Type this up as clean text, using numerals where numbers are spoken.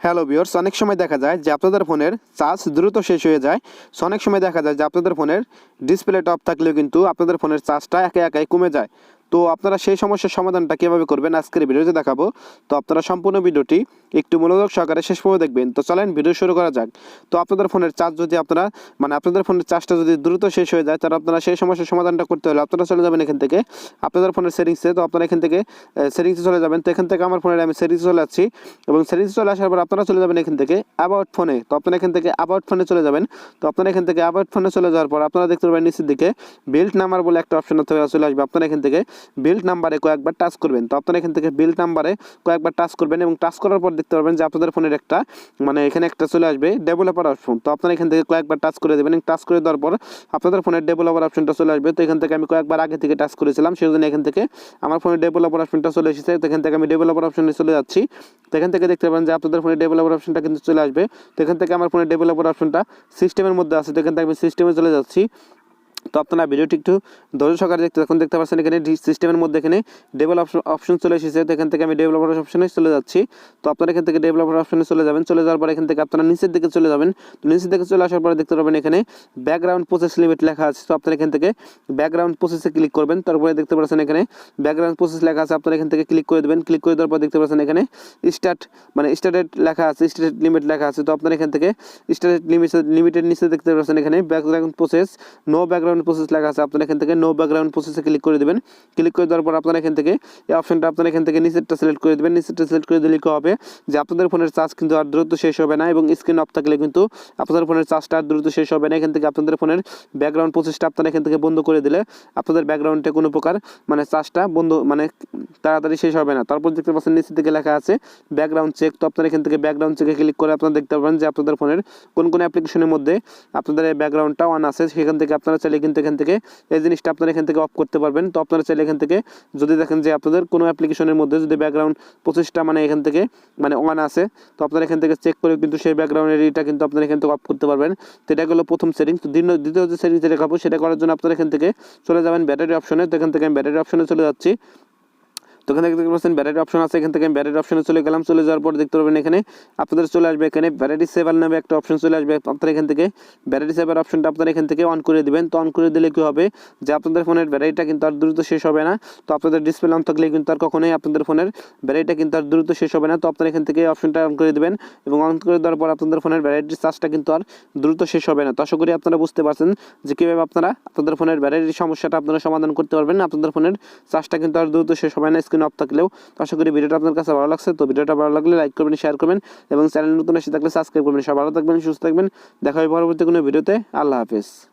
Hello viewers, অনেক সময় দেখা যায় যে আপনাদের ফোনের চার্জ দ্রুত শেষ হয়ে যায়। অনেক সময় দেখা যায় যে আপনাদের ফোনের ডিসপ্লেটা অফ থাকলেও কিন্তু আপনাদের ফোনের চার্জটা একা একাই কমে যায়। তো আপনারা সেই সমস্যার সমাধানটা কীভাবে করবেন আজকের ভিডিওতে দেখাবো। তো আপনারা সম্পূর্ণ ভিডিওটি একটু মনোযোগ সহকারে শেষ পর্যন্ত দেখবেন। তো চলেন ভিডিও শুরু করা যাক। তো আপনাদের ফোনের চার্জ যদি আপনাদের ফোনের চার্জটা যদি দ্রুত শেষ হয়ে যায়, তাহলে আপনারা সেই সমস্যার সমাধানটা করতে হলে আপনারা চলে যাবেন এখান থেকে আপনাদের ফোনের সেটিংসে। তো আপনারা এখান থেকে সেটিংসে চলে যাবেন। তো এখান থেকে আমার ফোনের আমি সেটিংসে চলে যাচ্ছি এবং সেটিংসে চলে আসার পর আপনারা চলে যাবেন এখান থেকে অ্যাবাউট ফোনে। তো আপনারা এখান থেকে অ্যাবাউট ফোনে চলে যাবেন। তো আপনারা এখান থেকে অ্যাবাউট ফোনে চলে যাওয়ার পর আপনারা দেখতে পাবেন নিচের দিকে বিল্ড নাম্বার বলে একটা অপশন চলে আসবে। আপনারা এখান থেকে বিল্ড নাম্বারে কয়েকবার টাচ করবেন। তো আপনারা এখান থেকে বিল্ড নাম্বারে কয়েকবার টাচ করবেন এবং টাচ করার পর দেখতে পারবেন যে আপনাদের ফোনের একটা এখানে একটা চলে আসবে ডেভেলপার অপশন। তো আপনারা এখান থেকে কয়েকবার টাচ করে দেবেন এবং টাচ করে দেওয়ার পর আপনাদের ফোনের ডেভেলপার অপশনটা চলে আসবে। তো এখান থেকে আমি কয়েকবার আগে থেকে টাচ করেছিলাম, সেই জন্য এখান থেকে আমার ফোনের ডেভেলপার অপশনটা চলে এসেছে। তো এখান থেকে আমি ডেভেলপার অপশনে চলে যাচ্ছি। তো এখান থেকে দেখতে পাবেন যে আপনাদের ফোনের ডেভেলপার অপশনটা কিন্তু চলে আসবে। তো এখান থেকে আমার ফোনের ডেভেলপার অপশনটা সিস্টেমের মধ্যে আছে। তো এখান থেকে আমি সিস্টেমে চলে যাচ্ছি। তো আপনারা ভিডিওটি একটু ধৈর্য সহকারে দেখতে পাচ্ছেন এখানে সিস্টেমের মধ্যে এখানে ডেভেলপ অপশন চলে এসেছে। তো এখান থেকে আমি ডেভেলপার অপশনে চলে যাচ্ছি। তো আপনারা এখান থেকে ডেভেলপার অপশনে চলে যাবেন। চলে যাওয়ার পর এখান থেকে আপনারা নিচের দিকে চলে যাবেন। তো নিচের দিকে চলে আসার পরে দেখতে পাবেন এখানে ব্যাকগ্রাউন্ড প্রসেস লিমিট লেখা আছে। তো আপনারা এখান থেকে ব্যাকগ্রাউন্ড প্রসেসে ক্লিক করবেন। তারপরে দেখতে পাচ্ছেন এখানে ব্যাকগ্রাউন্ড প্রসেস লেখা আছে। আপনারা এখান থেকে ক্লিক করে দেবেন। ক্লিক করে দেওয়ার পর দেখতে পাচ্ছেন এখানে স্টার্টেড লেখা আছে, স্টার্টেড লিমিট লেখা আছে। তো আপনারা এখান থেকে স্টার্টেড লিমিটের নিচে দেখতে পাচ্ছেন এখানে background process no background process লেখা আছে। আপনারা এখান থেকে নো ব্যাকগ্রাউন্ড প্রসেসে ক্লিক করে দেবেন। ক্লিক করে দেওয়ার পর আপনারা এখান থেকে এই অপশনটা আপনারা এখান থেকে নিচেরটা সিলেক্ট করে দেবেন। নিচেরটা সিলেক্ট করে দিলে কি হবে যে আপনাদের ফোনের চার্জ কিন্তু আর দ্রুত শেষ হবে না এবং স্ক্রিন অফ থাকলে কিন্তু আপনাদের ফোনের চার্জটা আর দ্রুত শেষ হবে না। এখান থেকে আপনাদের ফোনের ব্যাকগ্রাউন্ড প্রসেসটা আপনারা এখান থেকে বন্ধ করে দিলে আপনাদের ব্যাকগ্রাউন্ডে কোনো প্রকার চার্জটা বন্ধ তাড়াতাড়ি শেষ হবে না। তারপর দেখতে পাচ্ছেন নিচের দিকে লেখা আছে ব্যাকগ্রাউন্ড চেক। তো আপনারা এখান থেকে ব্যাকগ্রাউন্ড চেকে ক্লিক করে আপনারা দেখতে পাবেন যে আপনাদের ফোনের কোন কোন অ্যাপ্লিকেশনের মধ্যে আপনাদের এই ব্যাকগ্রাউন্ডটা অন আছে। সেখান থেকে আপনারা চাইলে কিন্তু এখান থেকে এই জিনিসটা আপনারা এখান থেকে অফ করতে পারবেন। তো আপনারা চাইলে এখান থেকে যদি দেখেন যে আপনাদের কোনো অ্যাপ্লিকেশনের মধ্যে যদি ব্যাকগ্রাউন্ড প্রসেসটা এখান থেকে অন আছে, তো আপনারা এখান থেকে চেক করে কিন্তু সেই ব্যাকগ্রাউন্ডের এটা কিন্তু আপনারা এখান থেকে অফ করতে পারবেন। তো এটা হলো প্রথম সেটিংস। তো দ্বিতীয় যে সেটিংস দেখাবো সেটা করার জন্য আপনারা এখান থেকে চলে যাবেন ব্যাটারি অপশনে। তো এখান থেকে আমি ব্যাটারি অপশনে চলে যাচ্ছি। তো এখানে দেখতে পাচ্ছেন ব্যাটারি অপশন আছে। এখান থেকে আমি ব্যাটারি অপশনে চলে গেলাম। চলে যাওয়ার পর দেখতে পাবেন এখানে আপনাদের চলে আসবে এখানে ব্যাটারি সেভার নামে একটা অপশন চলে আসবে। আপনারা এখান থেকে ব্যাটারি সেভার অপশনটা আপনারা এখান থেকে অন করে দিবেন। তো অন করে দিলে কি হবে যে আপনাদের ফোনের ব্যাটারিটা কিন্তু আর দ্রুত শেষ হবে না। তো আপনাদের ডিসপ্লে অন থাকলে কিন্তু আর কখনোই আপনাদের ফোনের ব্যাটারিটা কিন্তু আর দ্রুত শেষ হবে না। তো আপনারা এখান থেকে অপশনটা অন করে দিবেন এবং অন করে দেওয়ার পর আপনাদের ফোনের ব্যাটারির চার্জটা কিন্তু আর দ্রুত শেষ হবে না। তো আশা করি আপনারা বুঝতে পারছেন যে কীভাবে আপনারা আপনাদের ফোনের ব্যাটারির সমস্যাটা আপনারা সমাধান করতে পারবেন। আপনাদের ফোনের চার্জটা কিন্তু আর দ্রুত শেষ হবে না স্ক্রিন অফ থাকলেও। আশা করি ভিডিওটা আপনার কাছে ভালো লাগছে। তো ভিডিওটা ভালো লাগলে লাইক করবেন, শেয়ার করবেন এবং চ্যানেল নতুন এসে থাকলে সাবস্ক্রাইব করবেন। সবাই ভালো থাকবেন, সুস্থ থাকবেন। দেখা হবে পরবর্তী কোনো ভিডিওতে। আল্লাহ হাফেজ।